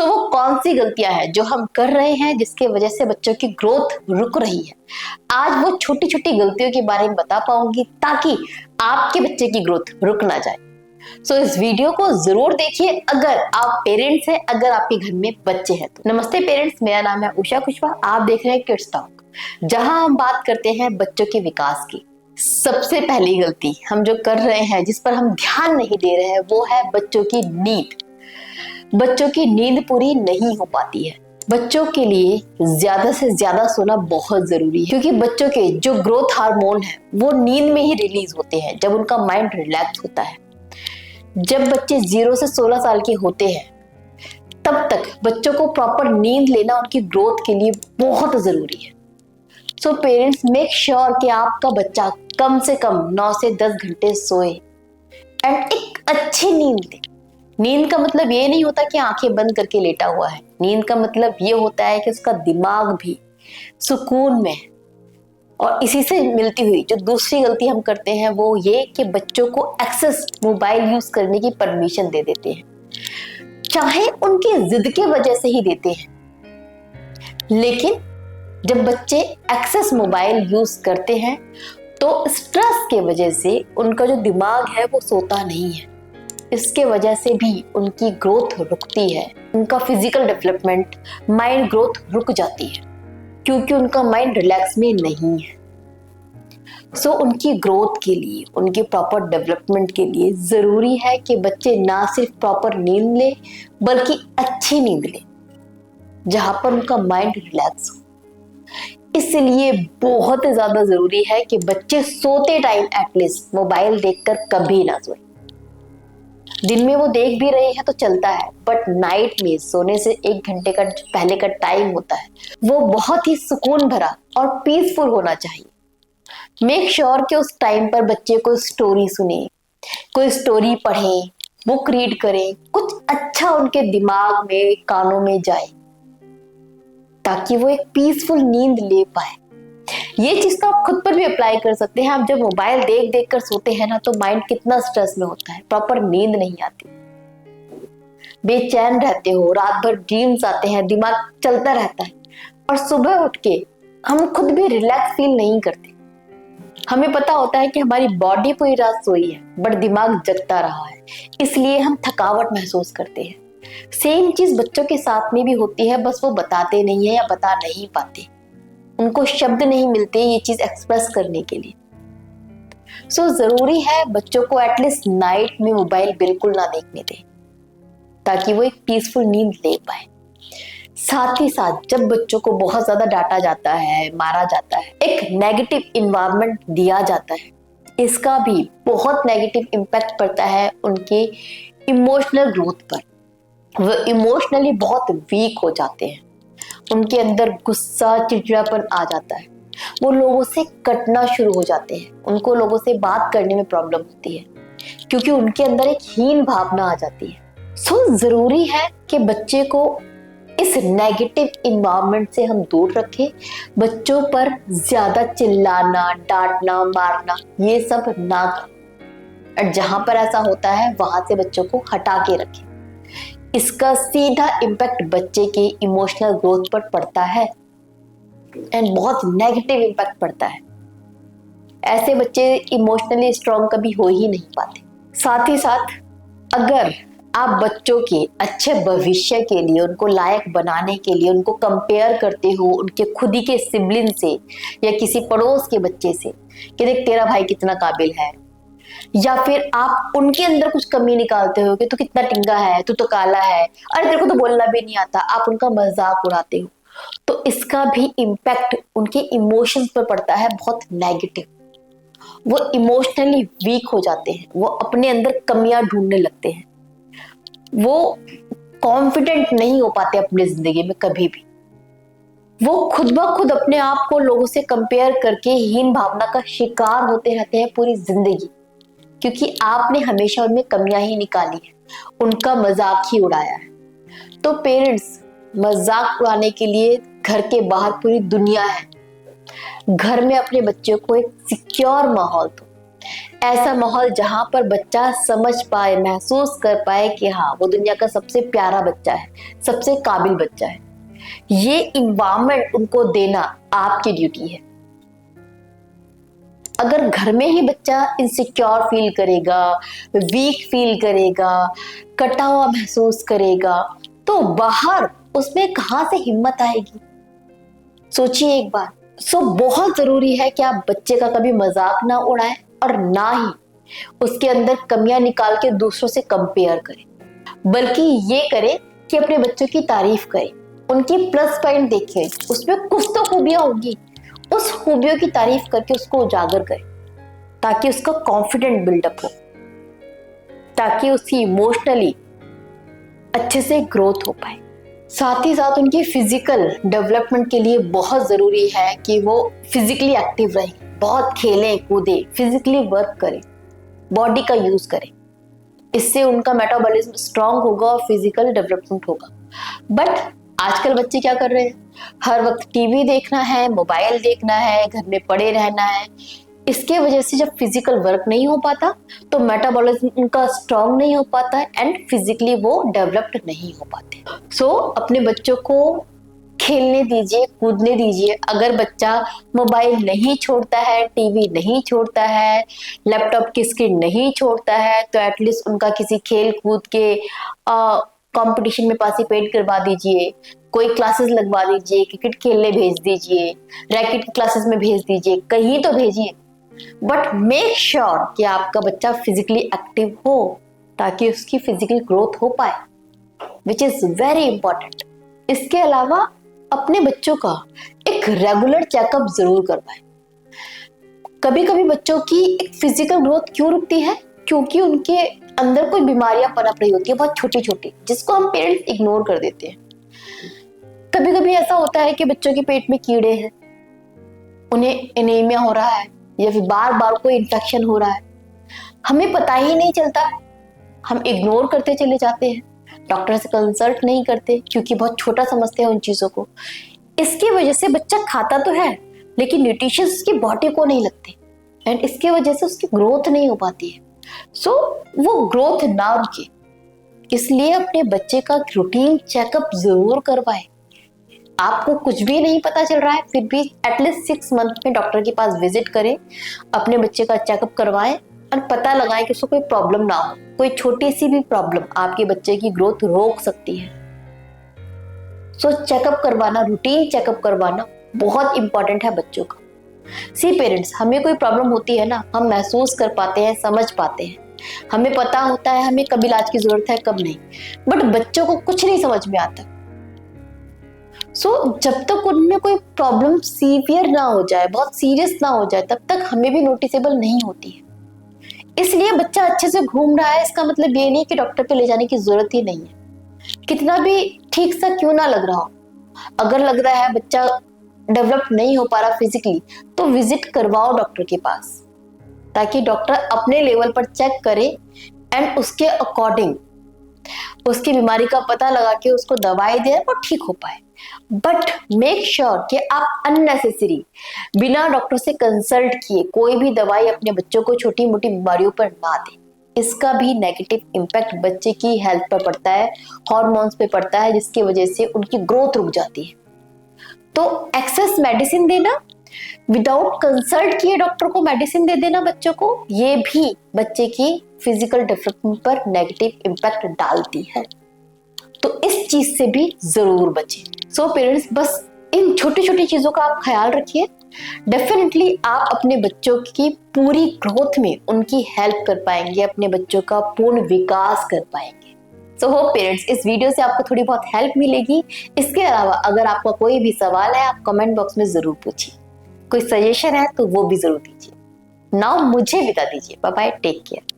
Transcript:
वो कौन सी गलतियां हैं जो हम कर रहे हैं जिसके वजह से बच्चों की ग्रोथ रुक रही है। आज वो छोटी छोटी गलतियों के बारे में बता पाऊंगी ताकि आपके बच्चे की ग्रोथ रुक ना जाए। इस वीडियो को जरूर देखिए अगर आप पेरेंट्स हैं, अगर आपके घर में बच्चे हैं तो। नमस्ते पेरेंट्स, मेरा नाम है उषा कुशवाहा। आप देख रहे हैं किड्स टॉक, जहां हम बात करते हैं बच्चों के विकास की। सबसे पहली गलती हम जो कर रहे हैं, जिस पर हम ध्यान नहीं दे रहे हैं, वो है बच्चों की नींद। बच्चों की नींद पूरी नहीं हो पाती है। बच्चों के लिए ज्यादा से ज्यादा सोना बहुत जरूरी है, क्योंकि बच्चों के जो ग्रोथ हार्मोन है वो नींद में ही रिलीज होते हैं, जब उनका माइंड रिलैक्स होता है। जब बच्चे 0 से 16 साल के होते हैं तब तक बच्चों को प्रॉपर नींद लेना उनकी ग्रोथ के लिए बहुत जरूरी है। पेरेंट्स मेक श्योर कि आपका बच्चा कम से कम 9 से 10 घंटे सोए एंड एक अच्छी नींद ले। नींद का मतलब ये नहीं होता कि आंखें बंद करके लेटा हुआ है। नींद का मतलब ये होता है कि उसका दिमाग भी सुकून में है। और इसी से मिलती हुई जो दूसरी गलती हम करते हैं वो ये कि बच्चों को एक्सेस मोबाइल यूज करने की परमिशन दे देते हैं, चाहे उनकी जिद के वजह से ही देते हैं। लेकिन जब बच्चे एक्सेस मोबाइल यूज करते हैं तो स्ट्रेस के वजह से उनका जो दिमाग है वो सोता नहीं है। इसके वजह से भी उनकी ग्रोथ रुकती है, उनका फिजिकल डेवलपमेंट, माइंड ग्रोथ रुक जाती है, क्योंकि उनका माइंड रिलैक्स में नहीं है। उनकी ग्रोथ के लिए, उनके प्रॉपर डेवलपमेंट के लिए जरूरी है कि बच्चे ना सिर्फ प्रॉपर नींद ले बल्कि अच्छी नींद ले, जहां पर उनका माइंड रिलैक्स हो। इसलिए बहुत ज्यादा जरूरी है कि बच्चे सोते टाइम एटलीस्ट मोबाइल देखकर कभी ना सोए। दिन में वो देख भी रहे हैं तो चलता है, बट नाइट में सोने से 1 घंटे का पहले का टाइम होता है वो बहुत ही सुकून भरा और पीसफुल होना चाहिए। मेक श्योर कि उस टाइम पर बच्चे को स्टोरी सुने, कोई स्टोरी पढ़े, बुक रीड करें, कुछ अच्छा उनके दिमाग में, कानों में जाए, ताकि वो एक पीसफुल नींद ले पाए। ये चीज तो आप खुद पर भी अप्लाई कर सकते हैं। आप जब मोबाइल देख देख कर सोते हैं ना, तो माइंड कितना स्ट्रेस में होता है, प्रॉपर नींद नहीं आती, बेचैन रहते हो, रात भर ड्रीम्स आते हैं, दिमाग चलता रहता है, और सुबह उठ के हम खुद भी रिलैक्स फील नहीं करते। हमें पता होता है कि हमारी बॉडी पूरी रात सोई है बट दिमाग जगता रहा है, इसलिए हम थकावट महसूस करते हैं। सेम चीज बच्चों के साथ में भी होती है, बस वो बताते नहीं है या बता नहीं पाते, उनको शब्द नहीं मिलते ये चीज एक्सप्रेस करने के लिए। जरूरी है बच्चों को एटलीस्ट नाइट में मोबाइल बिल्कुल ना देखने दें, ताकि वो एक पीसफुल नींद ले पाए। साथ ही साथ जब बच्चों को बहुत ज्यादा डांटा जाता है, मारा जाता है, एक नेगेटिव इन्वायरमेंट दिया जाता है, इसका भी बहुत नेगेटिव इम्पैक्ट पड़ता है उनके इमोशनल ग्रोथ पर। वो इमोशनली बहुत वीक हो जाते हैं, उनके अंदर गुस्सा, चिड़चिड़ापन आ जाता है, वो लोगों से कटना शुरू हो जाते हैं, उनको लोगों से बात करने में प्रॉब्लम होती है, क्योंकि उनके अंदर एक हीन भावना आ जाती है। जरूरी है कि बच्चे को इस नेगेटिव इन्वायरमेंट से हम दूर रखें। बच्चों पर ज्यादा चिल्लाना, डांटना, मारना ये सब ना करें, और जहां पर ऐसा होता है वहां से बच्चों को हटा के रखें। इसका सीधा इम्पैक्ट बच्चे के इमोशनल ग्रोथ पर पड़ता है एंड बहुत नेगेटिव इम्पैक्ट पड़ता है। ऐसे बच्चे इमोशनली स्ट्रांग कभी हो ही नहीं पाते। साथ ही साथ अगर आप बच्चों के अच्छे भविष्य के लिए, उनको लायक बनाने के लिए उनको कंपेयर करते हो उनके खुद ही के सिबलिंग से या किसी पड़ोस के बच्चे से कि देख तेरा भाई कितना काबिल है, या फिर आप उनके अंदर कुछ कमी निकालते हो कि तू कितना टिंगा है, तू तो काला है, अरे तेरे को तो बोलना भी नहीं आता, आप उनका मजाक उड़ाते हो, तो इसका भी इम्पैक्ट उनके इमोशंस पर पड़ता है बहुत नेगेटिव। वो इमोशनली वीक हो जाते हैं, वो अपने अंदर कमियां ढूंढने लगते हैं, वो कॉन्फिडेंट नहीं हो पाते अपनी जिंदगी में कभी भी। वो खुद ब खुद अपने आप को लोगों से कंपेयर करके हीन भावना का शिकार होते रहते हैं पूरी जिंदगी, क्योंकि आपने हमेशा उनमें कमियां ही निकाली है, उनका मजाक ही उड़ाया है। तो पेरेंट्स, मजाक उड़ाने के लिए घर के बाहर पूरी दुनिया है, घर में अपने बच्चों को एक सिक्योर माहौल दो, ऐसा माहौल जहां पर बच्चा समझ पाए, महसूस कर पाए कि हाँ वो दुनिया का सबसे प्यारा बच्चा है, सबसे काबिल बच्चा है। ये इन्वायरमेंट उनको देना आपकी ड्यूटी है। अगर घर में ही बच्चा इनसिक्योर फील करेगा, वीक फील करेगा, कटा हुआ महसूस करेगा, तो बाहर उसमें कहां से हिम्मत आएगी? सोचिए एक बार। बहुत जरूरी है कि आप बच्चे का कभी मजाक ना उड़ाएं और ना ही उसके अंदर कमियां निकाल के दूसरों से कंपेयर करें, बल्कि ये करें कि अपने बच्चों की तारीफ करें, उनकी प्लस पॉइंट देखें, उसमें कुछ तो खूबियां होगी, उस खूबियों की तारीफ करके उसको उजागर करें, ताकि उसका कॉन्फिडेंट बिल्डअप हो, ताकि उसकी इमोशनली अच्छे से ग्रोथ हो पाए। साथ ही साथ उनकी फिजिकल डेवलपमेंट के लिए बहुत जरूरी है कि वो फिजिकली एक्टिव रहे, बहुत खेलें कूदें, फिजिकली वर्क करें, बॉडी का यूज करें। इससे उनका मेटाबॉलिज्म स्ट्रांग होगा और फिजिकल डेवलपमेंट होगा। बट आजकल बच्चे क्या कर रहे हैं? हर वक्त टीवी देखना है, मोबाइल देखना है, घर में पड़े रहना है। इसके वजह से जब फिजिकल वर्क नहीं हो पाता तो मेटाबॉलिज्म उनका स्ट्रांग नहीं हो पाता है एंड फिजिकली वो डेवलप्ड नहीं हो पाते। अपने बच्चों को खेलने दीजिए, कूदने दीजिए। अगर बच्चा मोबाइल नहीं छोड़ता है, टीवी नहीं छोड़ता है, लैपटॉप की स्क्रीन नहीं छोड़ता है, तो एटलीस्ट उनका किसी खेल कूद के कंपटीशन में पार्टिसिपेट करवा दीजिए, कोई क्लासेस लगवा दीजिए, क्रिकेट खेलने भेज दीजिए, रैकेट क्लासेस में भेज दीजिए, कहीं तो भेजिए। बट मेक श्योर कि आपका बच्चा फिजिकली एक्टिव हो, ताकि उसकी फिजिकल ग्रोथ हो पाए, विच इज वेरी इंपॉर्टेंट। इसके अलावा अपने बच्चों का एक रेगुलर चेकअप जरूर करवाएं। कभी कभी बच्चों की एक फिजिकल ग्रोथ क्यों रुकती है? क्योंकि उनके अंदर कोई बीमारियां पनप रही होती है, बहुत छोटी छोटी, जिसको हम पेरेंट्स इग्नोर कर देते हैं। कभी कभी ऐसा होता है कि बच्चों के पेट में कीड़े हैं, उन्हें एनीमिया हो रहा है, या फिर बार बार कोई इन्फेक्शन हो रहा है, हमें पता ही नहीं चलता, हम इग्नोर करते चले जाते हैं, डॉक्टर से कंसल्ट नहीं करते क्योंकि बहुत छोटा समझते हैं उन चीजों को। इसकी वजह से बच्चा खाता तो है लेकिन न्यूट्रिशन उसकी बॉडी को नहीं लगते एंड इसके वजह से उसकी ग्रोथ नहीं हो पाती है। वो ग्रोथ ना रुके, इसलिए अपने बच्चे का रूटीन चेकअप जरूर करवाएं। आपको कुछ भी नहीं पता चल रहा है फिर भी एटलीस्ट 6 मंथ में डॉक्टर के पास विजिट करें, अपने बच्चे का चेकअप करवाएं और पता लगाएं कि उसको कोई प्रॉब्लम ना हो। कोई छोटी सी भी प्रॉब्लम आपके बच्चे की ग्रोथ रोक सकती है। चेकअप करवाना, रूटीन चेकअप करवाना बहुत इंपॉर्टेंट है बच्चों का। पेरेंट्स, हमें कोई प्रॉब्लम होती है ना, हम महसूस कर पाते हैं, समझ पाते हैं, हमें पता होता है हमें कब इलाज की जरूरत है कब नहीं, बट बच्चों को कुछ नहीं समझ में आता। जब तक उनमें कोई प्रॉब्लम सीवियर ना हो जाए, बहुत सीरियस ना हो जाए, तब तक हमें भी नोटिसेबल नहीं होती है। इसलिए बच्चा अच्छे से घूम रहा है इसका मतलब ये नहीं कि डॉक्टर पे ले जाने की जरूरत ही नहीं है, कितना भी ठीक सा क्यों ना लग रहा हो। अगर लग रहा है बच्चा डेवलप नहीं हो पा रहा फिजिकली, तो विजिट करवाओ डॉक्टर के पास, ताकि डॉक्टर अपने लेवल पर चेक करे एंड उसके अकॉर्डिंग उसकी बीमारी का पता लगा के उसको दवाई दे और ठीक हो पाए। बट मेक श्योर कि आप अननेसेसरी बिना डॉक्टर से कंसल्ट किए कोई भी दवाई अपने बच्चों को छोटी मोटी बीमारियों पर ना दें। इसका भी नेगेटिव इम्पैक्ट बच्चे की हेल्थ पर पड़ता है, हॉर्मोन्स पे पड़ता है, जिसकी वजह से उनकी ग्रोथ रुक जाती है। तो एक्सेस मेडिसिन देना, विदाउट कंसल्ट किए डॉक्टर को मेडिसिन दे देना बच्चों को, ये भी बच्चे की फिजिकल डेवलपमेंट पर नेगेटिव इम्पैक्ट डालती है। तो इस चीज से भी जरूर बचें। पेरेंट्स, बस इन छोटी छोटी चीजों का आप ख्याल रखिए, डेफिनेटली आप अपने बच्चों की पूरी ग्रोथ में उनकी हेल्प कर पाएंगे, अपने बच्चों का पूर्ण विकास कर पाएंगे। होप पेरेंट्स, इस वीडियो से आपको थोड़ी बहुत हेल्प मिलेगी। इसके अलावा अगर आपका कोई भी सवाल है आप कमेंट बॉक्स में जरूर पूछिए, कोई सजेशन है तो वो भी जरूर दीजिए। नाउ मुझे विदा दीजिए, बाय बाय, टेक केयर।